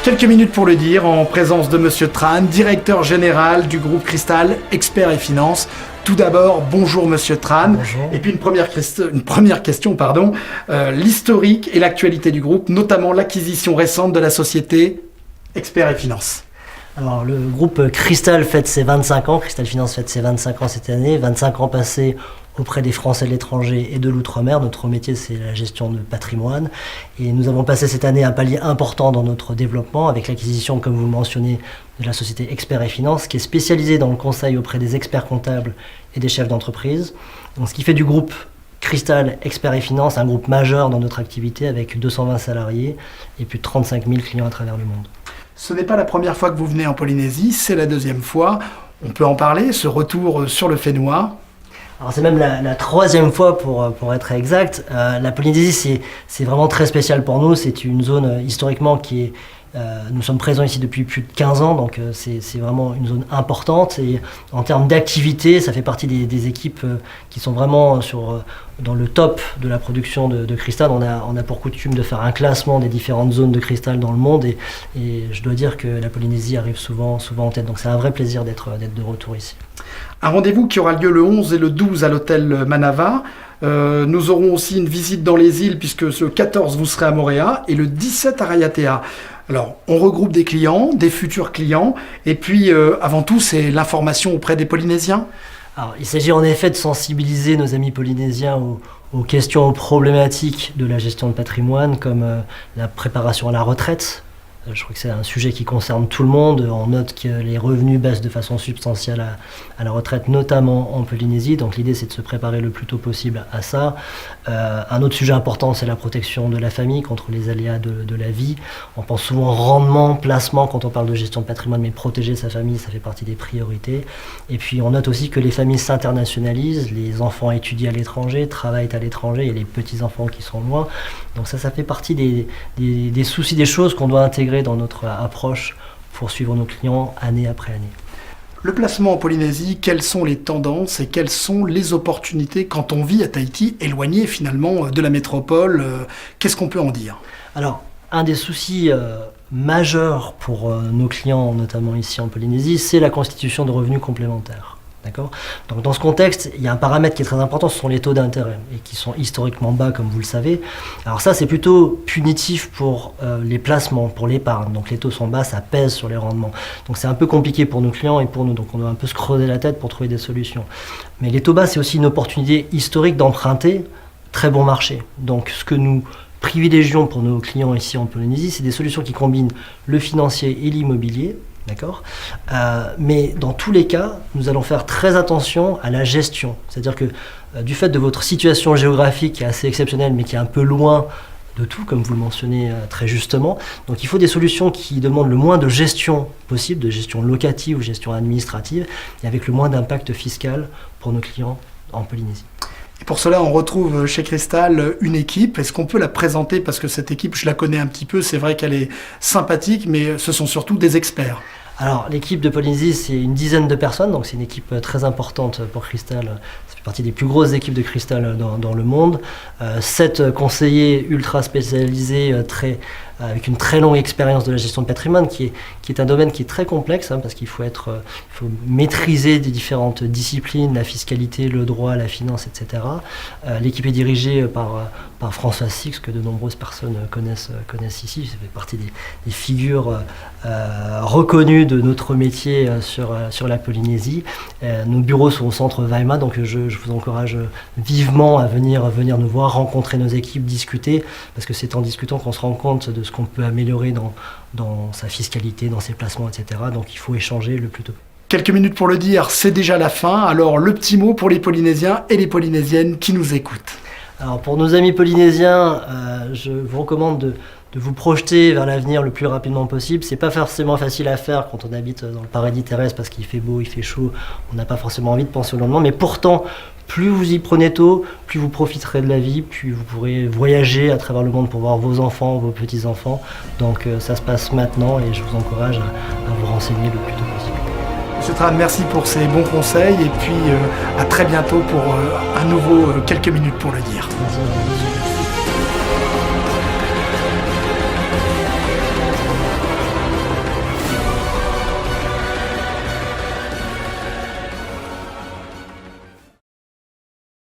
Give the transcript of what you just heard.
Quelques minutes pour le dire, en présence de Monsieur Tran, directeur général du groupe Cristal, expert et finance. Tout d'abord, bonjour Monsieur Tran. Bonjour. Et puis une première question, l'historique et l'actualité du groupe, notamment l'acquisition récente de la société Expert et Finance. Alors, le groupe Cristal fête ses 25 ans, Cristal Finance fête ses 25 ans cette année, 25 ans passés auprès des Français de l'étranger et de l'outre-mer. Notre métier, c'est la gestion de patrimoine. Et nous avons passé cette année un palier important dans notre développement avec l'acquisition, comme vous le mentionnez, de la société Expert et Finance, qui est spécialisée dans le conseil auprès des experts comptables et des chefs d'entreprise. Donc, ce qui fait du groupe Cristal, Expert et Finance, un groupe majeur dans notre activité avec 220 salariés et plus de 35 000 clients à travers le monde. Ce n'est pas la première fois que vous venez en Polynésie, c'est la deuxième fois. On peut en parler, ce retour sur le Fénois. Alors c'est même la troisième fois pour être exact. La Polynésie, c'est vraiment très spécial pour nous. C'est une zone historiquement qui est... nous sommes présents ici depuis plus de 15 ans, donc c'est vraiment une zone importante. Et en termes d'activité, ça fait partie des équipes qui sont vraiment dans le top de la production de cristal. On a pour coutume de faire un classement des différentes zones de cristal dans le monde. Et je dois dire que la Polynésie arrive souvent en tête. Donc c'est un vrai plaisir d'être de retour ici. Un rendez-vous qui aura lieu le 11 et le 12 à l'hôtel Manava. Nous aurons aussi une visite dans les îles puisque le 14 vous serez à Moorea et le 17 à Raiatea. Alors, on regroupe des clients, des futurs clients, et puis avant tout, c'est l'information auprès des Polynésiens. Alors, il s'agit en effet de sensibiliser nos amis polynésiens aux questions, aux problématiques de la gestion de patrimoine, comme la préparation à la retraite. Je crois que c'est un sujet qui concerne tout le monde. On note que les revenus baissent de façon substantielle à la retraite, notamment en Polynésie. Donc l'idée, c'est de se préparer le plus tôt possible à ça. Un autre sujet important, c'est la protection de la famille contre les aléas de la vie. On pense souvent rendement, placement quand on parle de gestion de patrimoine, mais protéger sa famille, ça fait partie des priorités. Et puis on note aussi que les familles s'internationalisent. Les enfants étudient à l'étranger, travaillent à l'étranger, et les petits-enfants qui sont loin. Donc ça fait partie des soucis, des choses qu'on doit intégrer dans notre approche pour suivre nos clients année après année. Le placement en Polynésie, quelles sont les tendances et quelles sont les opportunités quand on vit à Tahiti, éloigné finalement de la métropole? Qu'est-ce qu'on peut en dire? Alors, un des soucis majeurs pour nos clients, notamment ici en Polynésie, c'est la constitution de revenus complémentaires. D'accord ? Donc dans ce contexte, il y a un paramètre qui est très important, ce sont les taux d'intérêt, et qui sont historiquement bas, comme vous le savez. Alors ça, c'est plutôt punitif pour les placements, pour l'épargne. Donc les taux sont bas, ça pèse sur les rendements. Donc c'est un peu compliqué pour nos clients et pour nous. Donc on doit un peu se creuser la tête pour trouver des solutions. Mais les taux bas, c'est aussi une opportunité historique d'emprunter très bon marché. Donc ce que nous privilégions pour nos clients ici en Polynésie, c'est des solutions qui combinent le financier et l'immobilier. D'accord. Mais dans tous les cas, nous allons faire très attention à la gestion. C'est-à-dire que du fait de votre situation géographique qui est assez exceptionnelle, mais qui est un peu loin de tout, comme vous le mentionnez très justement, donc il faut des solutions qui demandent le moins de gestion possible, de gestion locative ou gestion administrative, et avec le moins d'impact fiscal pour nos clients en Polynésie. Et pour cela, on retrouve chez Cristal une équipe. Est-ce qu'on peut la présenter? Parce que cette équipe, je la connais un petit peu, c'est vrai qu'elle est sympathique, mais ce sont surtout des experts. Alors, l'équipe de Polynésie, c'est une dizaine de personnes, donc c'est une équipe très importante pour Cristal. Ça fait partie des plus grosses équipes de Cristal dans le monde. 7 conseillers ultra spécialisés, avec une très longue expérience de la gestion de patrimoine, qui est un domaine qui est très complexe, parce qu'il faut maîtriser des différentes disciplines, la fiscalité, le droit, la finance, etc. L'équipe est dirigée par François Six, que de nombreuses personnes connaissent ici. Ça fait partie des figures reconnues de notre métier sur la Polynésie. Nos bureaux sont au centre Vaima, donc je vous encourage vivement à venir nous voir, rencontrer nos équipes, discuter, parce que c'est en discutant qu'on se rend compte de ce qu'on peut améliorer dans sa fiscalité, dans ses placements, etc. Donc il faut échanger le plus tôt. Quelques minutes pour le dire, c'est déjà la fin. Alors le petit mot pour les Polynésiens et les Polynésiennes qui nous écoutent. Alors pour nos amis polynésiens, je vous recommande de vous projeter vers l'avenir le plus rapidement possible. C'est pas forcément facile à faire quand on habite dans le paradis terrestre parce qu'il fait beau, il fait chaud, on n'a pas forcément envie de penser au lendemain, mais pourtant, plus vous y prenez tôt, plus vous profiterez de la vie, plus vous pourrez voyager à travers le monde pour voir vos enfants, vos petits-enfants. Donc ça se passe maintenant et je vous encourage à vous renseigner le plus tôt possible. Monsieur Tran, merci pour ces bons conseils et puis à très bientôt pour un nouveau quelques minutes pour le dire. Merci.